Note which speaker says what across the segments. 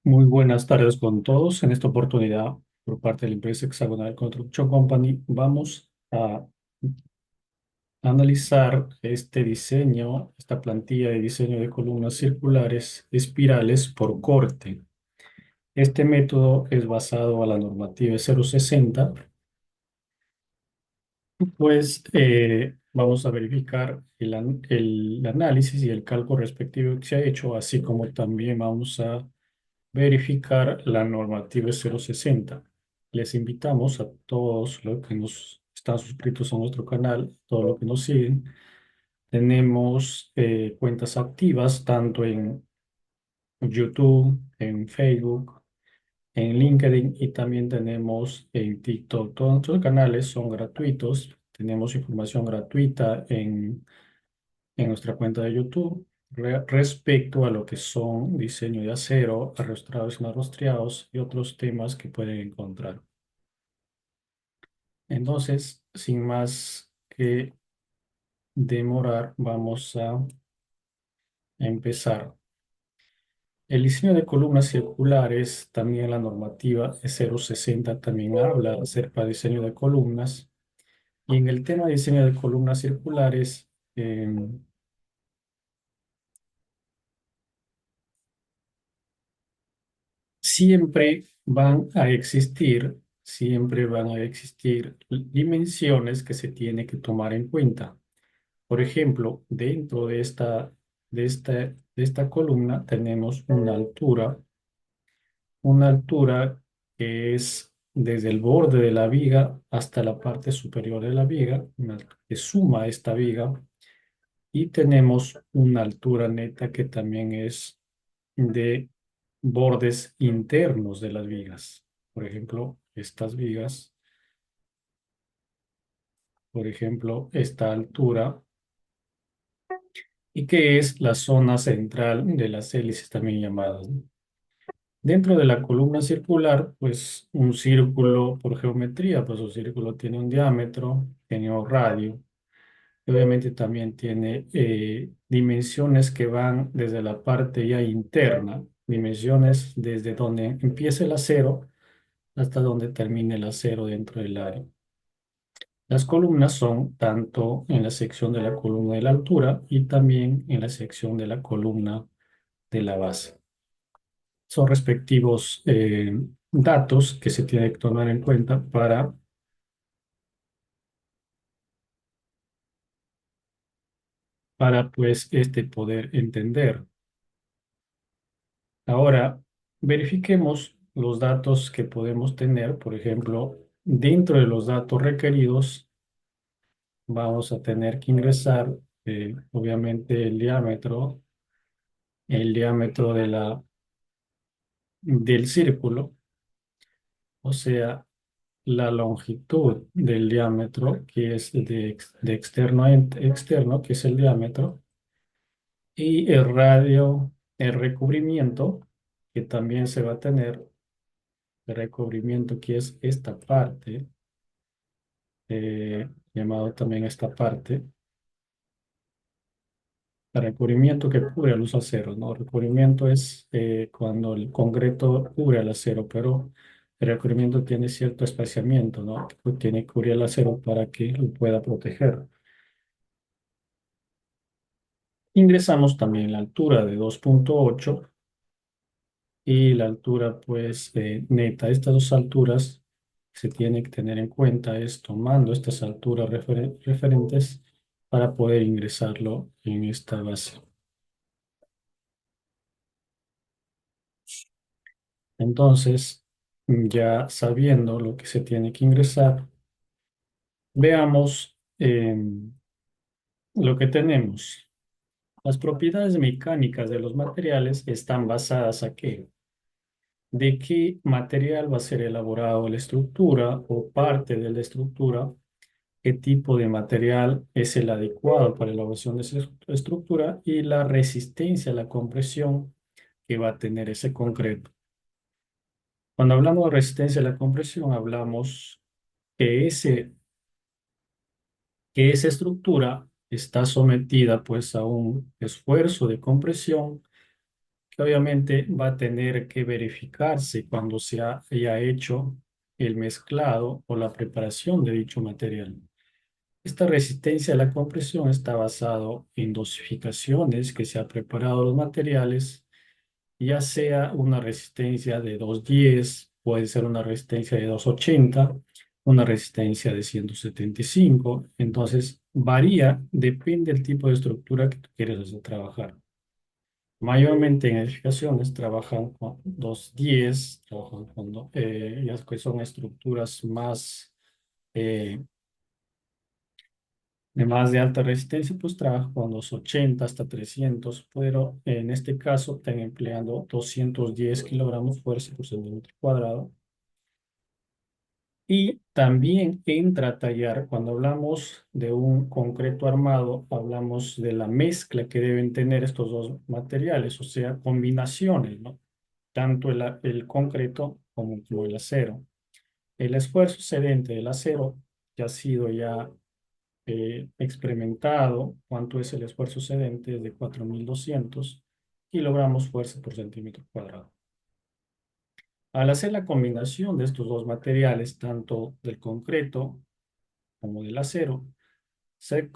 Speaker 1: Muy buenas tardes con todos. En esta oportunidad, por parte de la empresa Hexagonal Construction Company, vamos a analizar este diseño, esta plantilla de diseño de columnas circulares espirales por corte. Este método es basado a la normativa 060. Pues vamos a verificar el análisis y el cálculo respectivo que se ha hecho, así como también vamos a verificar la normativa 060. Les invitamos a todos los que nos están suscritos a nuestro canal, todos los que nos siguen. Tenemos cuentas activas tanto en YouTube, en Facebook, en LinkedIn y también tenemos en TikTok. Todos nuestros canales son gratuitos. Tenemos información gratuita en nuestra cuenta de YouTube respecto a lo que son diseño de acero, arrostrados y no arrostrados y otros temas que pueden encontrar. Entonces, sin más que demorar, vamos a empezar. El diseño de columnas circulares, también la normativa 060 también habla acerca de diseño de columnas. Y en el tema de diseño de columnas circulares, siempre van a existir dimensiones que se tiene que tomar en cuenta. Por ejemplo, dentro de esta columna tenemos una altura que es desde el borde de la viga hasta la parte superior de la viga, que suma esta viga, y tenemos una altura neta que también es de bordes internos de las vigas. Por ejemplo, estas vigas, por ejemplo, esta altura, y que es la zona central de las hélices también llamadas, ¿no? Dentro de la columna circular, pues un círculo por geometría, pues un círculo tiene un diámetro, tiene un radio, y obviamente también tiene dimensiones que van desde la parte ya interna, dimensiones desde donde empieza el acero hasta donde termine el acero dentro del área. Las columnas son tanto en la sección de la columna de la altura y también en la sección de la columna de la base. Son respectivos datos que se tienen que tomar en cuenta para pues poder entender. Ahora, verifiquemos los datos que podemos tener. Por ejemplo, dentro de los datos requeridos, vamos a tener que ingresar, obviamente, el diámetro del círculo, o sea, la longitud del diámetro, que es de externo a externo, que es el diámetro, y el radio, el recubrimiento, que también se va a tener, el recubrimiento que es esta parte, llamado también esta parte, el recubrimiento que cubre a los aceros, ¿no? El recubrimiento es cuando el concreto cubre al acero, pero el recubrimiento tiene cierto espaciamiento, ¿no? Tiene que cubrir el acero para que lo pueda proteger. Ingresamos también la altura de 2,8 y la altura, pues, neta. Estas dos alturas se tiene que tener en cuenta, es tomando estas alturas referentes para poder ingresarlo en esta base. Entonces, ya sabiendo lo que se tiene que ingresar, veamos lo que tenemos. Las propiedades mecánicas de los materiales están basadas ¿a qué? De qué material va a ser elaborado la estructura o parte de la estructura, qué tipo de material es el adecuado para la elaboración de esa estructura y la resistencia a la compresión que va a tener ese concreto. Cuando hablamos de resistencia a la compresión, hablamos que que esa estructura está sometida pues a un esfuerzo de compresión que obviamente va a tener que verificarse cuando se haya hecho el mezclado o la preparación de dicho material. Esta resistencia a la compresión está basado en dosificaciones que se ha preparado los materiales, ya sea una resistencia de 210, puede ser una resistencia de 280, una resistencia de 175. Entonces, varía, depende del tipo de estructura que tú quieres hacer trabajar. Mayormente en edificaciones trabajan con 210, trabajan con ya que son estructuras más eh, de alta resistencia, pues trabajan con 280 hasta 300, pero en este caso están empleando 210 kilogramos fuerza por centímetro cuadrado. Y también entra a tallar, cuando hablamos de un concreto armado, hablamos de la mezcla que deben tener estos dos materiales, o sea, combinaciones, ¿no? Tanto el concreto como el acero. El esfuerzo excedente del acero ya ha sido ya experimentado. ¿Cuánto es el esfuerzo excedente? Es de 4.200 kilogramos fuerza por centímetro cuadrado. Al hacer la combinación de estos dos materiales, tanto del concreto como del acero, se-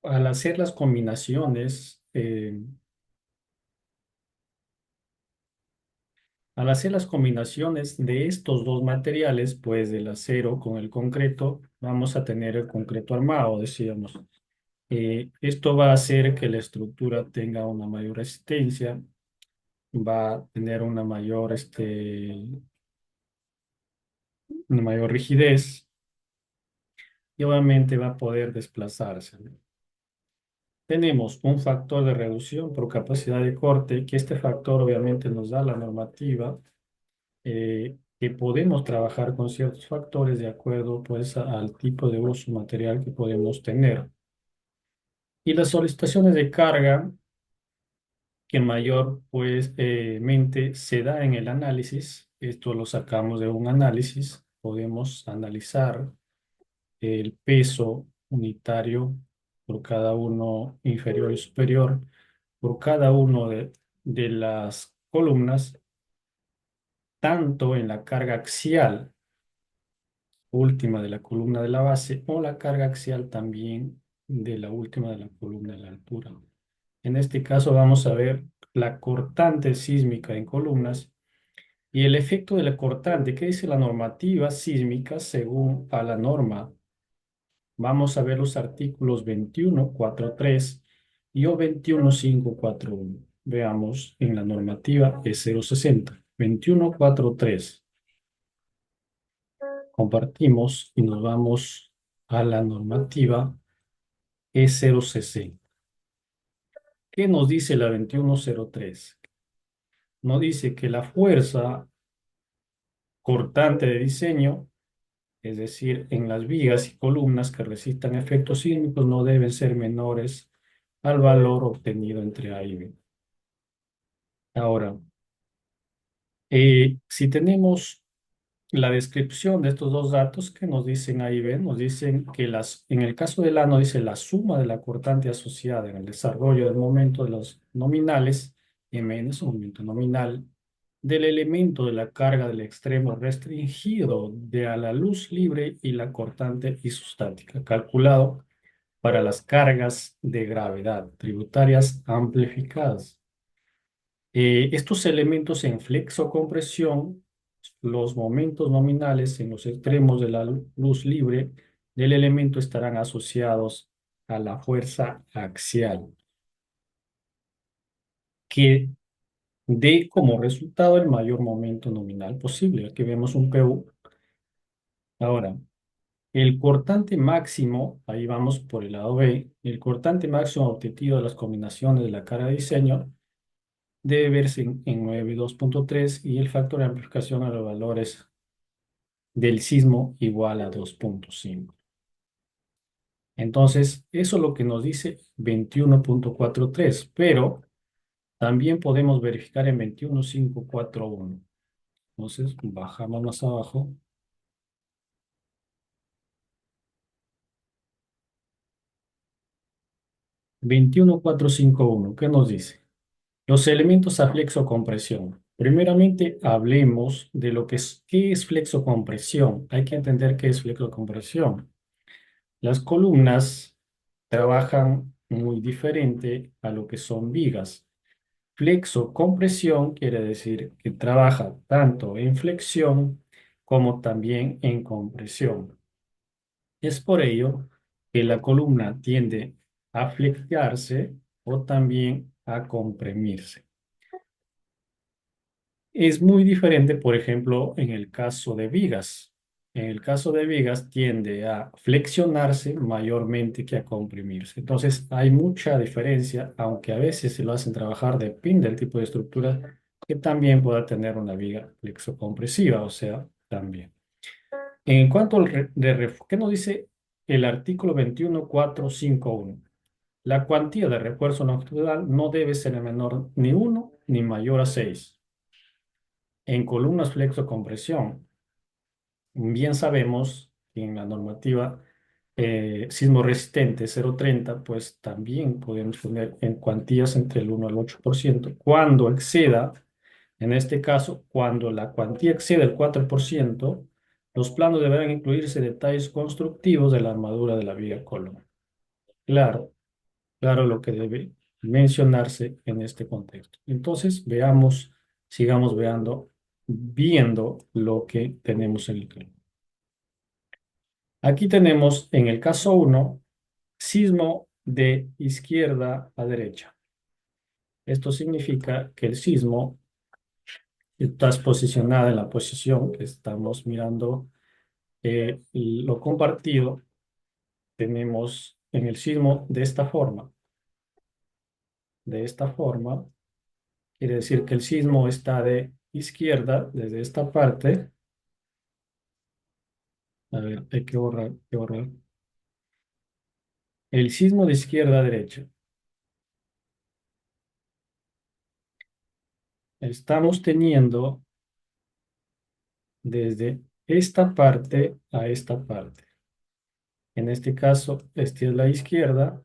Speaker 1: al hacer las combinaciones, al hacer las combinaciones de estos dos materiales, pues del acero con el concreto, vamos a tener el concreto armado, decíamos. Esto va a hacer que la estructura tenga una mayor resistencia, va a tener una mayor rigidez y obviamente va a poder desplazarse, ¿no? Tenemos un factor de reducción por capacidad de corte, que este factor obviamente nos da la normativa, que podemos trabajar con ciertos factores de acuerdo pues al tipo de uso material que podemos tener. Y las solicitaciones de carga que mayor pues mente se da en el análisis, esto lo sacamos de un análisis, podemos analizar el peso unitario por cada uno inferior y superior, por cada uno de las columnas, tanto en la carga axial última de la columna de la base o la carga axial también de la última de la columna de la altura. En este caso vamos a ver la cortante sísmica en columnas y el efecto de la cortante. ¿Qué dice la normativa sísmica según a la norma? Vamos a ver los artículos 21.4.3 y o 21.5.4.1. Veamos en la normativa E060. 21.4.3. Compartimos y nos vamos a la normativa E060. ¿Qué nos dice la 21.03? Nos dice que la fuerza cortante de diseño, es decir, en las vigas y columnas que resistan efectos sísmicos, no deben ser menores al valor obtenido entre A y B. Ahora, si tenemos la descripción de estos dos datos que nos dicen A y B, nos dicen que en el caso del A nos dice la suma de la cortante asociada en el desarrollo del momento de los nominales, Mn es un momento nominal, del elemento de la carga del extremo restringido de a la luz libre y la cortante isostática, calculado para las cargas de gravedad tributarias amplificadas. Estos elementos en flexocompresión, los momentos nominales en los extremos de la luz libre del elemento estarán asociados a la fuerza axial, que dé como resultado el mayor momento nominal posible. Aquí vemos un PU. Ahora, el cortante máximo, ahí vamos por el lado B, el cortante máximo obtenido de las combinaciones de la carga de diseño debe verse en 9.2.3 y el factor de amplificación a los valores del sismo igual a 2.5. Entonces, eso es lo que nos dice 21.43, pero también podemos verificar en 21.541. Entonces, bajamos más abajo. 21.451, ¿qué nos dice? Los elementos a flexocompresión. Primeramente, hablemos de lo que es, ¿qué es flexocompresión? Hay que entender qué es flexocompresión. Las columnas trabajan muy diferente a lo que son vigas. Flexocompresión quiere decir que trabaja tanto en flexión como también en compresión. Es por ello que la columna tiende a flexiarse o también a comprimirse. Es muy diferente, por ejemplo, en el caso de vigas. En el caso de vigas tiende a flexionarse mayormente que a comprimirse. Entonces hay mucha diferencia, aunque a veces se lo hacen trabajar, depende del tipo de estructura, que también pueda tener una viga flexocompresiva, o sea, también. En cuanto al ¿qué nos dice el artículo 21.451? La cuantía de refuerzo longitudinal no debe ser menor ni uno ni mayor a 6. En columnas flexo-compresión, bien sabemos que en la normativa sismo resistente 0,30, pues también podemos poner en cuantías entre el 1 al 8%. Cuando exceda, en este caso, cuando la cuantía exceda el 4%, los planos deberán incluirse detalles constructivos de la armadura de la viga columna. Claro, claro lo que debe mencionarse en este contexto. Entonces, veamos, sigamos viendo lo que tenemos en el clima. Aquí tenemos en el caso uno sismo de izquierda a derecha. Esto significa que el sismo está posicionado en la posición que estamos mirando lo compartido. Tenemos en el sismo de esta forma. De esta forma, quiere decir que el sismo está de izquierda, desde esta parte. A ver, hay que borrar, hay que borrar. El sismo de izquierda a derecha. Estamos teniendo desde esta parte a esta parte. En este caso, esta es la izquierda,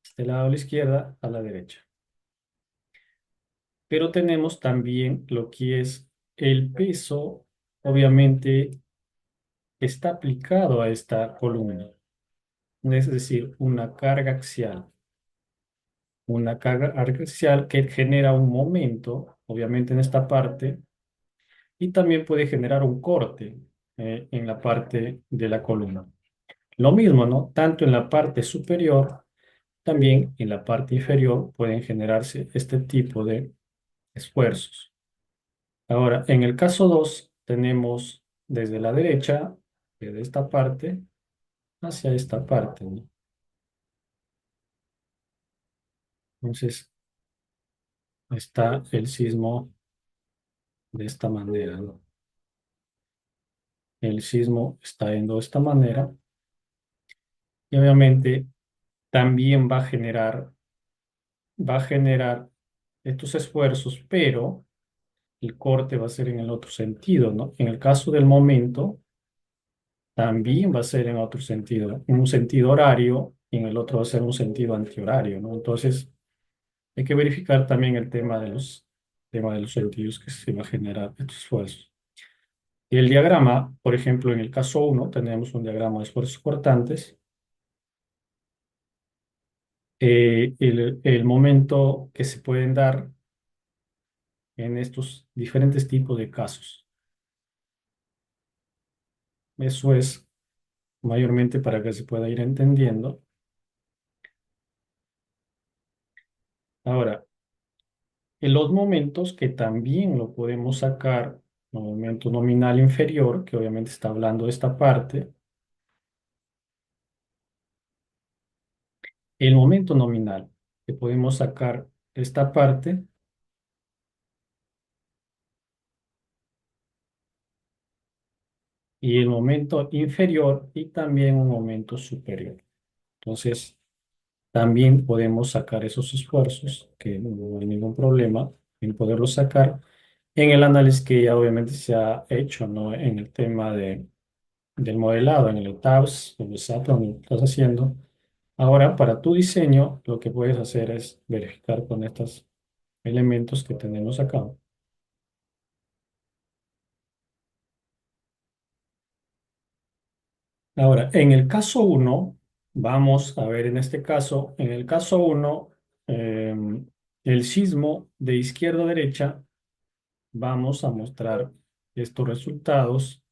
Speaker 1: este lado a la izquierda, a la derecha. Pero tenemos también lo que es el peso, obviamente, está aplicado a esta columna. Es decir, una carga axial. Una carga axial que genera un momento, obviamente en esta parte, y también puede generar un corte en la parte de la columna. Lo mismo, ¿no? Tanto en la parte superior, también en la parte inferior pueden generarse este tipo de esfuerzos. Ahora, en el caso 2 tenemos desde la derecha, de esta parte, hacia esta parte, ¿no? Entonces, está el sismo de esta manera, ¿no? El sismo está yendo de esta manera y obviamente también va a generar estos esfuerzos, pero el corte va a ser en el otro sentido, ¿no? En el caso del momento, también va a ser en otro sentido, en un sentido horario y en el otro va a ser un sentido antihorario, ¿no? Entonces, hay que verificar también el tema de los sentidos que se va a generar estos esfuerzos. Y el diagrama, por ejemplo, en el caso uno tenemos un diagrama de esfuerzos cortantes. El momento que se pueden dar en estos diferentes tipos de casos. Eso es mayormente para que se pueda ir entendiendo. Ahora, en los momentos que también lo podemos sacar, momento nominal inferior, que obviamente está hablando de esta parte, el momento nominal que podemos sacar esta parte, y el momento inferior y también un momento superior. Entonces, también podemos sacar esos esfuerzos, que no hay ningún problema en poderlos sacar en el análisis que ya obviamente se ha hecho, ¿no? En el tema del modelado, en el ETABS, en el SAT, donde lo estás haciendo. Ahora, para tu diseño, lo que puedes hacer es verificar con estos elementos que tenemos acá. Ahora, en el caso uno, vamos a ver en este caso, en el caso uno, el sismo de izquierda a derecha, vamos a mostrar estos resultados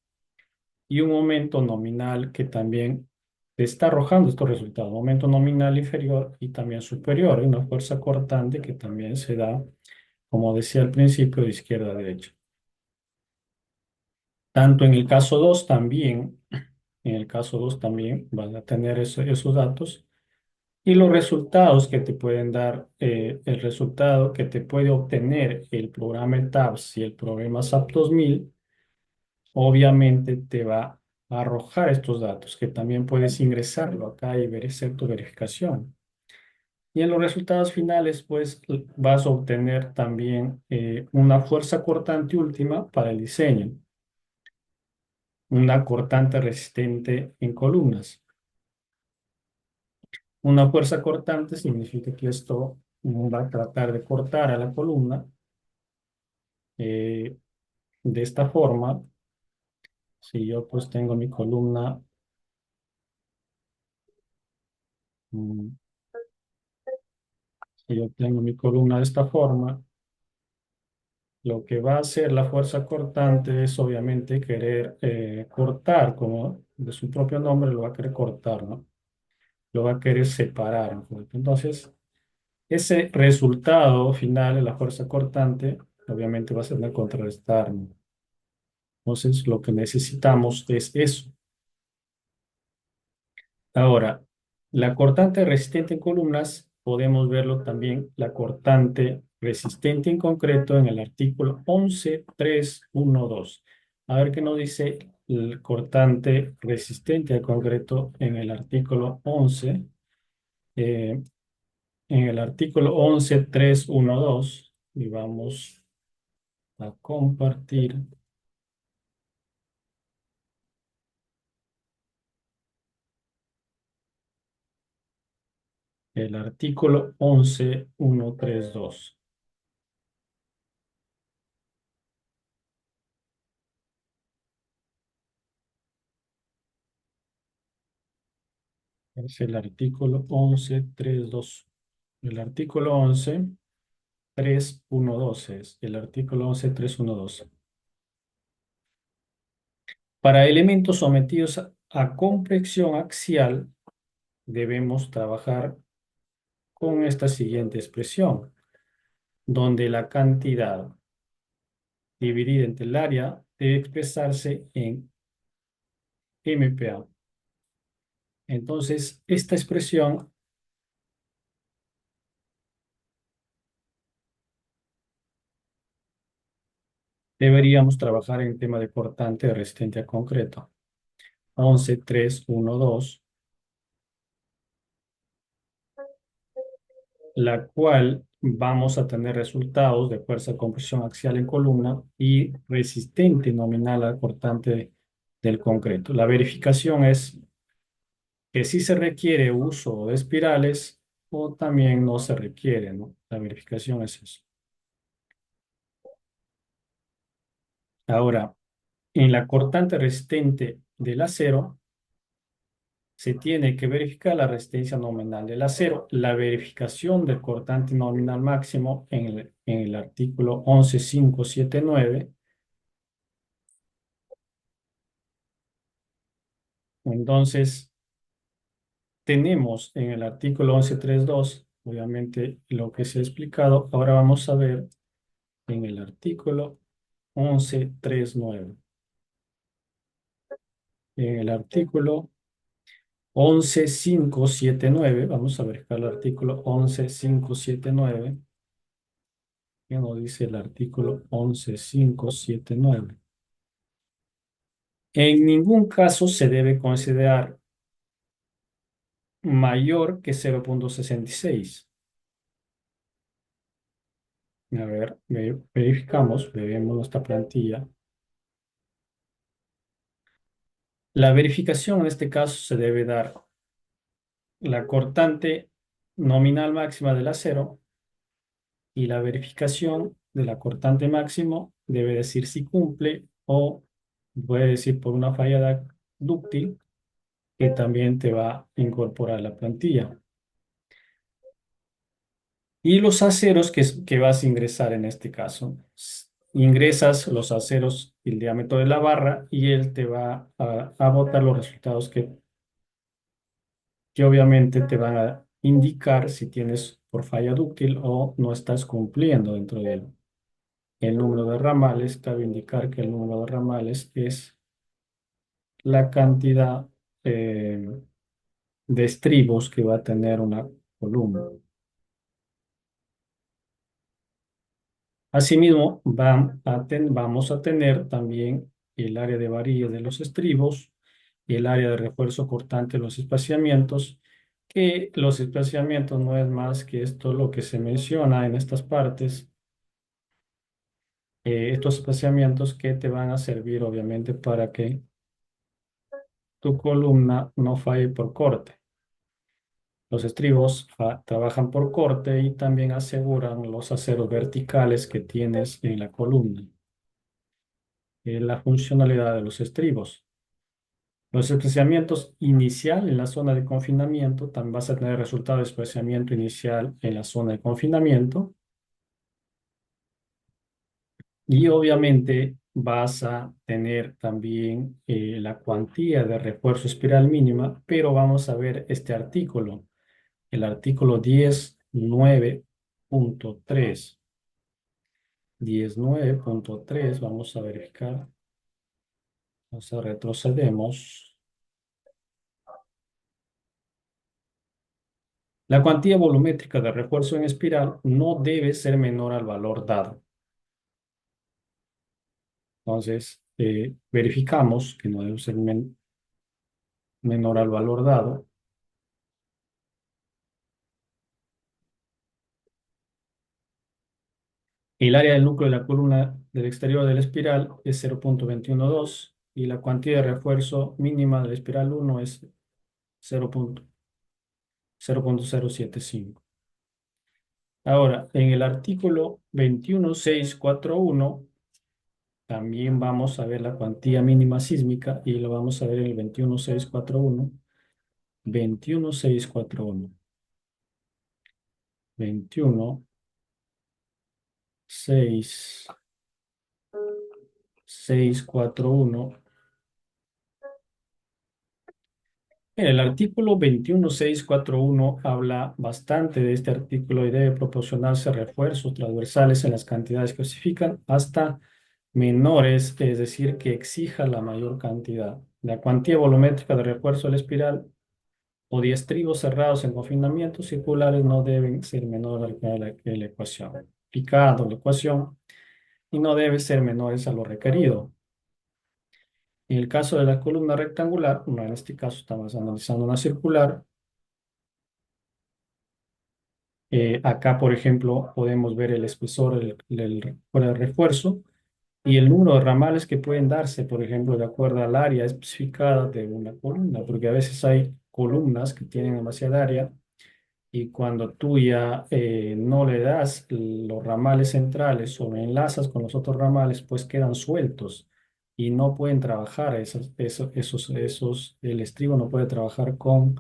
Speaker 1: y un momento nominal que también te está arrojando estos resultados, momento nominal inferior y también superior, y una fuerza cortante que también se da, como decía al principio, de izquierda a derecha. Tanto en el caso 2 también, en el caso 2 también vas a tener esos datos y los resultados que te pueden dar, el resultado que te puede obtener el programa ETABS y el programa SAP 2000 obviamente te va a arrojar estos datos, que también puedes ingresarlo acá y hacer tu verificación. Y en los resultados finales, pues vas a obtener también una fuerza cortante última para el diseño, una cortante resistente en columnas. Una fuerza cortante significa que esto va a tratar de cortar a la columna eh, de esta forma. Si yo pues tengo mi columna, mm, si yo tengo mi columna de esta forma, lo que va a hacer la fuerza cortante es obviamente querer cortar, como de su propio nombre lo va a querer cortar, ¿no? Lo va a querer separar. ¿No? Entonces, ese resultado final de la fuerza cortante, obviamente va a ser de contrarrestar, ¿no? Entonces, lo que necesitamos es eso. Ahora, la cortante resistente en columnas, podemos verlo también, la cortante resistente en concreto en el artículo 11.3.1.2. A ver qué nos dice el cortante resistente en concreto en el artículo 11. eh, en el artículo 11.3.1.2, y vamos a compartir el artículo 11.1.3.2. Es el artículo 11.3.2. El artículo 11.3.1.12 es el artículo 11.3.1.12. Para elementos sometidos a compresión axial, debemos trabajar con esta siguiente expresión, donde la cantidad dividida entre el área debe expresarse en MPa. Entonces, esta expresión deberíamos trabajar en tema de cortante resistente a concreto. 11.3.1.2, la cual vamos a tener resultados de fuerza de compresión axial en columna y resistente nominal al cortante del concreto. La verificación es que si se requiere uso de espirales o también no se requiere, ¿no? La verificación es eso. Ahora, en la cortante resistente del acero, se tiene que verificar la resistencia nominal del acero. La verificación del cortante nominal máximo en el artículo 11.579. Entonces, tenemos en el artículo 11.3.2, obviamente lo que se ha explicado. Ahora vamos a ver en el artículo 11.3.9. En el artículo 11.579, vamos a verificar el artículo 11.579. ¿Qué nos dice el artículo 11.579? En ningún caso se debe considerar mayor que 0,66. A ver, verificamos, vemos nuestra plantilla. La verificación en este caso se debe dar la cortante nominal máxima del acero y la verificación de la cortante máximo debe decir si cumple o puede decir por una falla dúctil que también te va a incorporar la plantilla. Y los aceros que vas a ingresar en este caso. Ingresas los aceros y el diámetro de la barra y él te va a botar los resultados que obviamente te van a indicar si tienes por falla dúctil o no estás cumpliendo dentro de él. El número de ramales, cabe indicar que el número de ramales es la cantidad eh, de estribos que va a tener una columna. Asimismo, vamos a tener también el área de varilla de los estribos y el área de refuerzo cortante de los espaciamientos, que los espaciamientos no es más que esto lo que se menciona en estas partes, estos espaciamientos que te van a servir obviamente para que tu columna no falle por corte. Los estribos trabajan por corte y también aseguran los aceros verticales que tienes en la columna. La funcionalidad de los estribos. Los especiamientos inicial en la zona de confinamiento, también vas a tener resultado de especiamiento inicial en la zona de confinamiento y obviamente vas a tener también la cuantía de refuerzo espiral mínima, pero vamos a ver este artículo, el artículo 10.9.3. 10.9.3, vamos a verificar, entonces retrocedemos. La cuantía volumétrica de refuerzo en espiral no debe ser menor al valor dado. Entonces, verificamos que no debe ser menor al valor dado. El área del núcleo de la columna del exterior de la espiral es 0,212 y la cuantía de refuerzo mínima de la espiral 1 es 0,075. Ahora, en el artículo 21.641 también vamos a ver la cuantía mínima sísmica y lo vamos a ver en el 21.641. 21.641. 21.641. El artículo 21.641 habla bastante de este artículo y debe proporcionarse refuerzos transversales en las cantidades que justifican hasta menores, es decir, que exija la mayor cantidad. La cuantía volumétrica de refuerzo de la espiral o de estribos cerrados en confinamientos circulares no deben ser menores a la ecuación. Aplicando la ecuación y no debe ser menores a lo requerido. En el caso de la columna rectangular, no, en este caso estamos analizando una circular. Acá, por ejemplo, podemos ver el espesor por el refuerzo y el número de ramales que pueden darse, por ejemplo, de acuerdo al área especificada de una columna, porque a veces hay columnas que tienen demasiada área y cuando tú ya no le das los ramales centrales o enlazas con los otros ramales, pues quedan sueltos y no pueden trabajar el estribo no puede trabajar con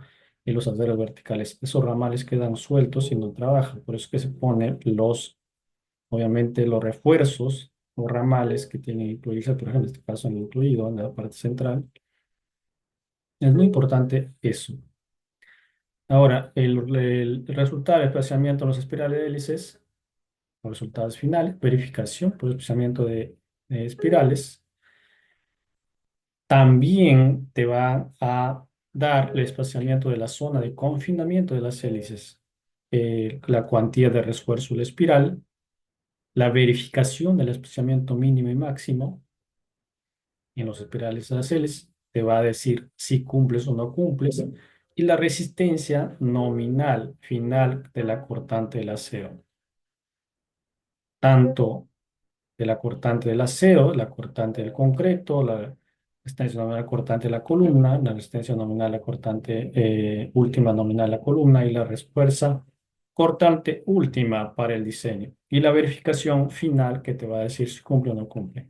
Speaker 1: los aceros verticales. Esos ramales quedan sueltos y no trabajan. Por eso es que se ponen obviamente, los refuerzos o ramales que tienen que incluirse, por ejemplo, en este caso han incluido en la parte central. Es muy importante eso. Ahora, el resultado de desplazamiento en los espirales de hélices, los resultados finales, verificación por desplazamiento de espirales, también te va a dar el desplazamiento de la zona de confinamiento de las hélices, la cuantía de refuerzo de la espiral, la verificación del desplazamiento mínimo y máximo, en los espirales aceles, te va a decir si cumples o no cumples, y la resistencia nominal final de la cortante del acero, tanto de la cortante del acero, la cortante del concreto, la resistencia nominal cortante de la columna, la resistencia nominal la cortante última nominal de la columna y la fuerza cortante última para el diseño. Y la verificación final que te va a decir si cumple o no cumple.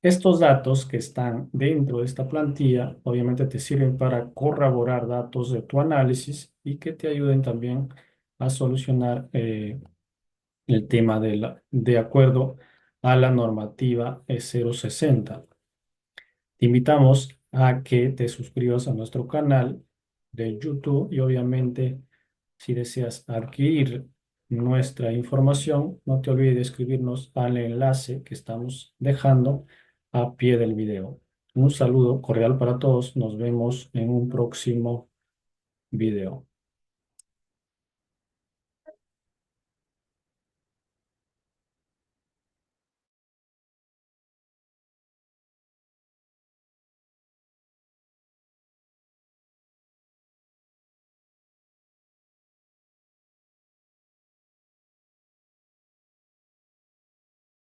Speaker 1: Estos datos que están dentro de esta plantilla obviamente te sirven para corroborar datos de tu análisis y que te ayuden también a solucionar el tema de acuerdo a la normativa E060. Te invitamos a que te suscribas a nuestro canal de YouTube y obviamente si deseas adquirir nuestra información, no te olvides de escribirnos al enlace que estamos dejando a pie del video. Un saludo cordial para todos. Nos vemos en un próximo video.